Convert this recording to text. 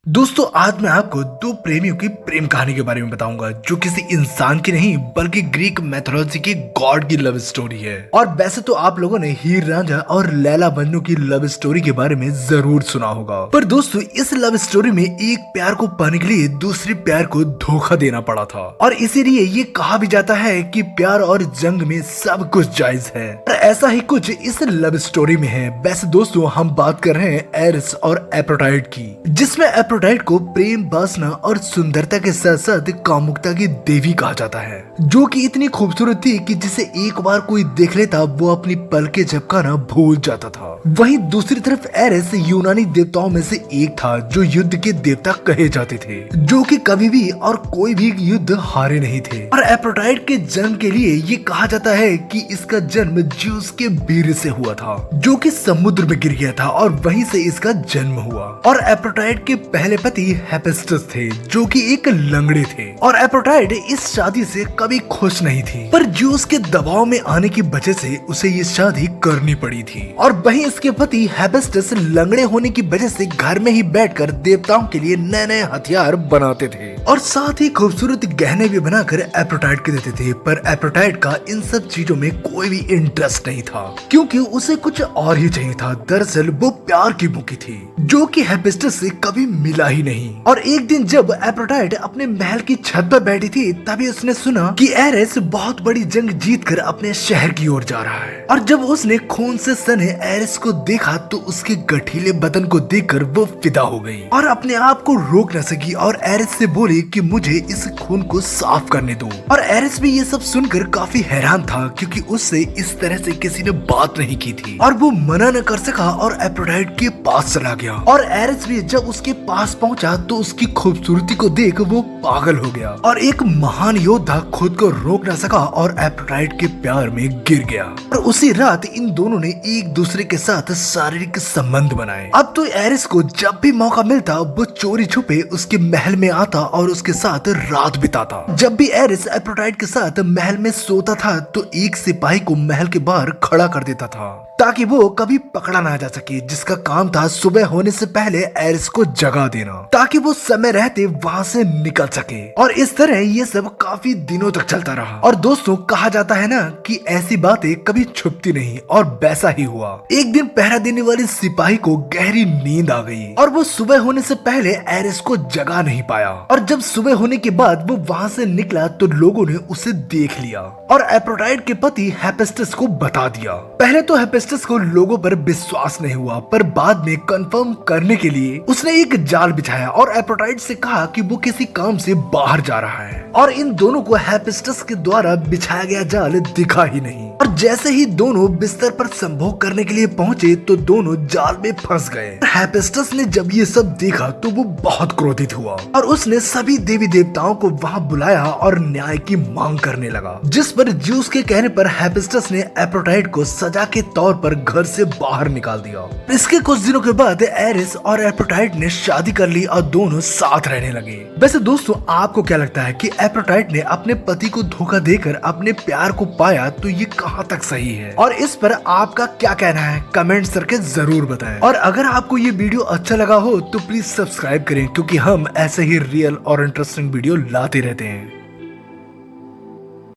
दोस्तों आज मैं आपको दो प्रेमियों की प्रेम कहानी के बारे में बताऊंगा जो किसी इंसान की नहीं बल्कि ग्रीक मैथोलॉजी की गॉड की लव स्टोरी है। और वैसे तो आप लोगों ने हीर रांझा और लैला मजनू की लव स्टोरी के बारे में जरूर सुना होगा, पर दोस्तों इस लव स्टोरी में एक प्यार को पाने के लिए दूसरे प्यार को धोखा देना पड़ा था और इसीलिए ये कहा भी जाता है कि प्यार और जंग में सब कुछ जायज है। और ऐसा ही कुछ इस लव स्टोरी में है। वैसे दोस्तों हम बात कर रहे हैं एरिस और एफ्रोडाइट की, जिसमें एफ्रोडाइट को प्रेम, वासना और सुंदरता के साथ साथ कामुकता की देवी कहा जाता है, जो कि इतनी खूबसूरत थी कि जिसे एक बार कोई देख लेता वो अपनी पलकें झपकाना भूल जाता था। वहीं दूसरी तरफ एरिस यूनानी देवताओं में से एक था जो युद्ध के देवता कहे जाते थे, जो कि कभी भी और कोई भी युद्ध हारे नहीं थे। और एफ्रोडाइट के जन्म के लिए ये कहा जाता है कि इसका जन्म ज्यूस के वीर्य से हुआ था, जो कि समुद्र में गिर गया था और वहीं से इसका जन्म हुआ। और एफ्रोडाइट के पहले पति हेफेस्टस थे, जो कि एक लंगड़े थे। और एफ्रोडाइट इस शादी से कभी खुश नहीं थी, पर ज्यूस के दबाव में आने की वजह से उसे ये शादी करनी पड़ी थी। और वहीं इसके पति हेफेस्टस लंगड़े होने की वजह से घर में ही बैठकर देवताओं के लिए नए नए हथियार बनाते थे और साथ ही खूबसूरत गहने भी बनाकर एफ्रोडाइट को देते थे। पर एफ्रोडाइट का इन सब चीजों में कोई भी इंटरेस्ट नहीं था, क्योंकि उसे कुछ और ही चाहिए था। दरअसल वो प्यार की भूखी थी, जो कि हेफेस्टस से कभी मिला ही नहीं। और एक दिन जब एफ्रोडाइट अपने महल की छत पर बैठी थी, तभी उसने सुना कि एरिस बहुत बड़ी जंग जीतकर अपने शहर की ओर जा रहा है। और जब उसने खून से सने एरिस को देखा तो उसके गठीले बदन को देखकर वो फिदा हो गई और अपने आप को रोक न सकी और एरिस से बोली कि मुझे इस खून को साफ करने दो। और एरिस भी ये सब सुनकर काफी हैरान था, क्योंकि उससे इस तरह से किसी ने बात नहीं की थी और वो मना न कर सका और एफ्रोडाइट के पास चला गया। और एरिस भी जब उसके पास पहुंचा तो उसकी खूबसूरती को देख वो पागल हो गया और एक महान योद्धा खुद को रोक न सका और एफ्रोडाइट के प्यार में गिर गया। और उसी रात इन दोनों ने एक दूसरे के साथ शारीरिक संबंध बनाए। अब तो एरिस को जब भी मौका मिलता वो चोरी छुपे उसके महल में आता और उसके साथ रात बिताता। जब भी एरिस एफ्रोडाइट के साथ महल में सोता था तो एक सिपाही को महल के बाहर खड़ा कर देता था, ताकि वो कभी पकड़ा ना जा सके, जिसका काम था सुबह होने से पहले एरिस को जगा देना, ताकि वो समय रहते वहाँ से निकल सके। और इस तरह ये सब काफी दिनों तक चलता रहा। और दोस्तों कहा जाता है ना कि ऐसी बातें कभी छुपती नहीं, और वैसा ही हुआ। एक दिन पहरा देने वाले सिपाही को गहरी नींद आ गई और वो सुबह होने से पहले एरिस को जगा नहीं पाया। और जब सुबह होने के बाद वो वहाँ से निकला तो लोगों ने उसे देख लिया और एफ्रोडाइट के पति हेफेस्टस को बता दिया। पहले तो हेफेस्टस को लोगों पर विश्वास नहीं हुआ, पर बाद में कंफर्म करने के लिए उसने एक जाल बिछाया और एफ्रोडाइट से कहा कि वो किसी काम से बाहर जा रहा है। और इन दोनों को हेफेस्टस के द्वारा बिछाया गया जाल दिखा ही नहीं। और जैसे ही दोनों बिस्तर पर संभोग करने के लिए पहुंचे तो दोनों जाल में फंस गए। हेफेस्टस ने जब ये सब देखा तो वो बहुत क्रोधित हुआ और उसने सभी देवी देवताओं को वहां बुलाया और न्याय की मांग करने लगा, जिस पर ज्यूस के कहने पर हेफेस्टस ने एफ्रोडाइट को सजा के तौर पर घर से बाहर निकाल दिया। इसके कुछ दिनों के बाद एरिस और एफ्रोडाइट ने शादी कर ली और दोनों साथ रहने लगे। वैसे दोस्तों आपको क्या लगता है कि एफ्रोडाइट ने अपने पति को धोखा देकर अपने प्यार को पाया तो ये कहां तक सही है, और इस पर आपका क्या कहना है कमेंट करके जरूर बताएं। और अगर आपको ये वीडियो अच्छा लगा हो तो प्लीज सब्सक्राइब करें, क्योंकि हम ऐसे ही रियल और इंटरेस्टिंग वीडियो लाते रहते हैं।